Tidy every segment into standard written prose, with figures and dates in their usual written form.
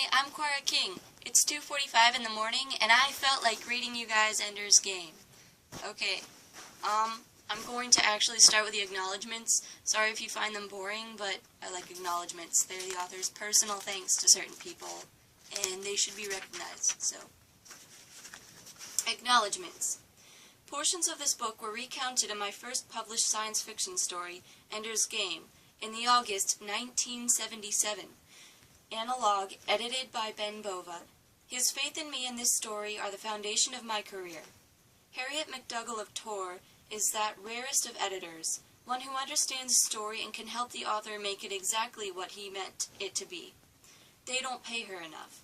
Hi, I'm Cora King. It's 2:45 in the morning, and I felt like reading you guys Ender's Game. Okay, I'm going to actually start with the acknowledgements. Sorry if you find them boring, but I like acknowledgements. They're the author's personal thanks to certain people, and they should be recognized, so. Acknowledgements. Portions of this book were recounted in my first published science fiction story, Ender's Game, in the August 1977. Analog, edited by Ben Bova. His faith in me and this story are the foundation of my career. Harriet McDougall of Tor is that rarest of editors, one who understands a story and can help the author make it exactly what he meant it to be. They don't pay her enough.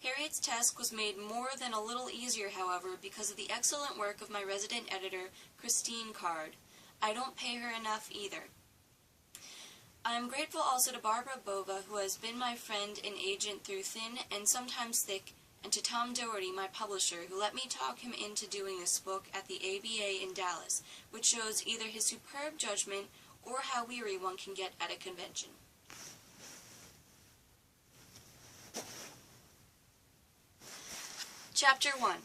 Harriet's task was made more than a little easier, however, because of the excellent work of my resident editor, Christine Card. I don't pay her enough either. I am grateful also to Barbara Bova, who has been my friend and agent through thin and sometimes thick, and to Tom Doherty, my publisher, who let me talk him into doing this book at the ABA in Dallas, which shows either his superb judgment or how weary one can get at a convention. Chapter 1.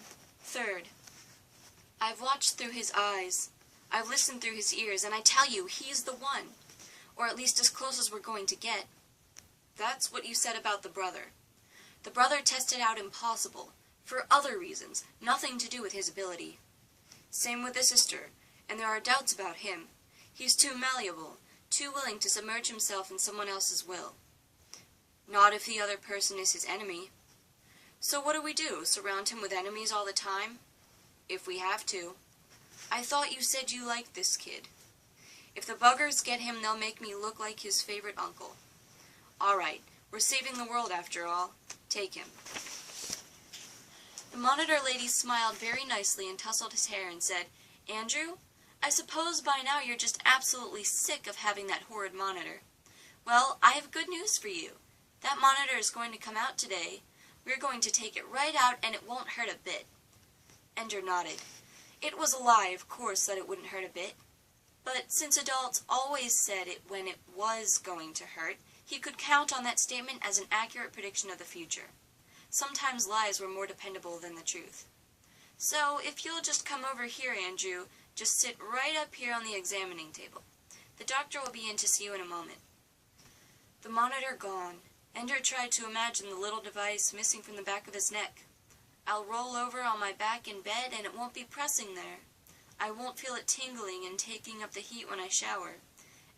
Third. I've watched through his eyes. I've listened through his ears, and I tell you, he's the one. Or at least as close as we're going to get. That's what you said about the brother. The brother tested out impossible, for other reasons, nothing to do with his ability. Same with the sister, and there are doubts about him. He's too malleable, too willing to submerge himself in someone else's will. Not if the other person is his enemy. So what do? Surround him with enemies all the time? If we have to. I thought you said you liked this kid. If the buggers get him, they'll make me look like his favorite uncle. All right, we're saving the world after all. Take him. The monitor lady smiled very nicely and tousled his hair and said, Andrew, I suppose by now you're just absolutely sick of having that horrid monitor. Well, I have good news for you. That monitor is going to come out today. We're going to take it right out, and it won't hurt a bit. Ender nodded. It was a lie, of course, that it wouldn't hurt a bit. But since adults always said it when it was going to hurt, he could count on that statement as an accurate prediction of the future. Sometimes lies were more dependable than the truth. So, if you'll just come over here, Andrew, just sit right up here on the examining table. The doctor will be in to see you in a moment. The monitor gone. Ender tried to imagine the little device missing from the back of his neck. I'll roll over on my back in bed, and it won't be pressing there. I won't feel it tingling and taking up the heat when I shower.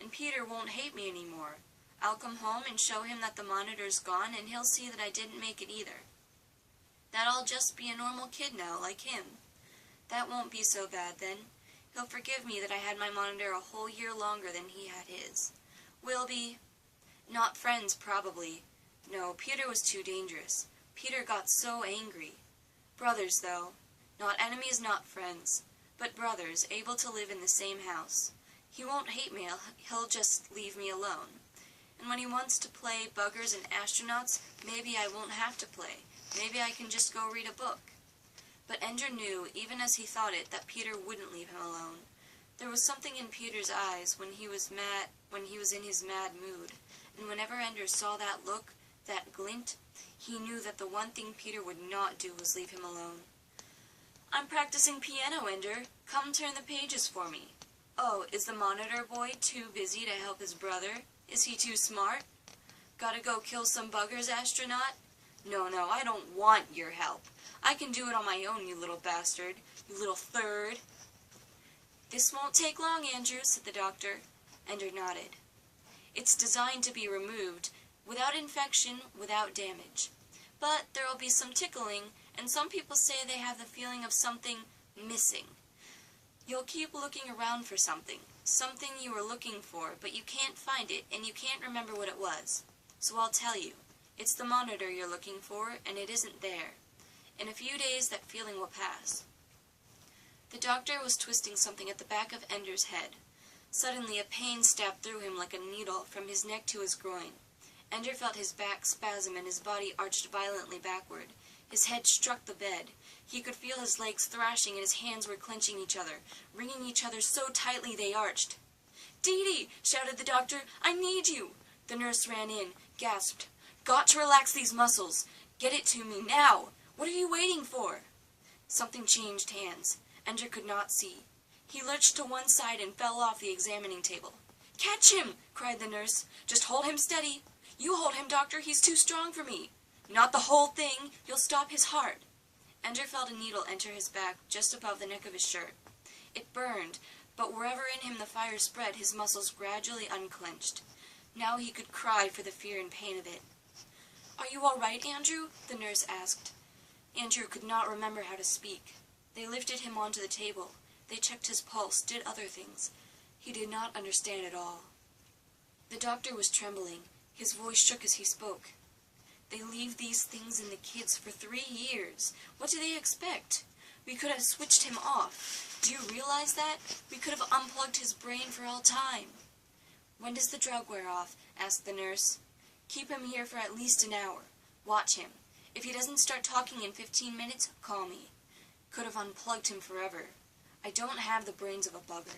And Peter won't hate me anymore. I'll come home and show him that the monitor's gone, and he'll see that I didn't make it either. That I'll just be a normal kid now, like him. That won't be so bad, then. He'll forgive me that I had my monitor a whole year longer than he had his. We'll be... not friends, probably. No, Peter was too dangerous. Peter got so angry. Brothers, though. Not enemies, not friends. But brothers, able to live in the same house. He won't hate me, he'll just leave me alone. And when he wants to play buggers and astronauts, maybe I won't have to play. Maybe I can just go read a book. But Ender knew, even as he thought it, that Peter wouldn't leave him alone. There was something in Peter's eyes when he was in his mad mood, and whenever Ender saw that look, that glint, he knew that the one thing Peter would not do was leave him alone. I'm practicing piano, Ender. Come turn the pages for me. Oh, is the monitor boy too busy to help his brother? Is he too smart? Gotta go kill some buggers, astronaut? No, I don't want your help. I can do it on my own, you little bastard. You little third. This won't take long, Andrew, said the doctor. Ender nodded. It's designed to be removed, without infection, without damage. But there'll be some tickling, and some people say they have the feeling of something missing. You'll keep looking around for something you were looking for, but you can't find it, and you can't remember what it was. So I'll tell you. It's the monitor you're looking for, and it isn't there. In a few days, that feeling will pass. The doctor was twisting something at the back of Ender's head. Suddenly, a pain stabbed through him like a needle from his neck to his groin. Ender felt his back spasm and his body arched violently backward. His head struck the bed. He could feel his legs thrashing and his hands were clenching each other, wringing each other so tightly they arched. "Dee Dee!" shouted the doctor. "I need you!" The nurse ran in, gasped. Got to relax these muscles. Get it to me, now! What are you waiting for? Something changed hands. Andrew could not see. He lurched to one side and fell off the examining table. Catch him! Cried the nurse. Just hold him steady. You hold him, doctor. He's too strong for me. Not the whole thing. You'll stop his heart. Ender felt a needle enter his back just above the neck of his shirt. It burned, but wherever in him the fire spread, his muscles gradually unclenched. Now he could cry for the fear and pain of it. Are you all right, Andrew? The nurse asked. Andrew could not remember how to speak. They lifted him onto the table. They checked his pulse, did other things. He did not understand at all. The doctor was trembling. His voice shook as he spoke. They leave these things in the kids for 3 years. What do they expect? We could have switched him off. Do you realize that? We could have unplugged his brain for all time. When does the drug wear off? Asked the nurse. Keep him here for at least an hour. Watch him. If he doesn't start talking in 15 minutes, call me. Could have unplugged him forever. I don't have the brains of a bugger.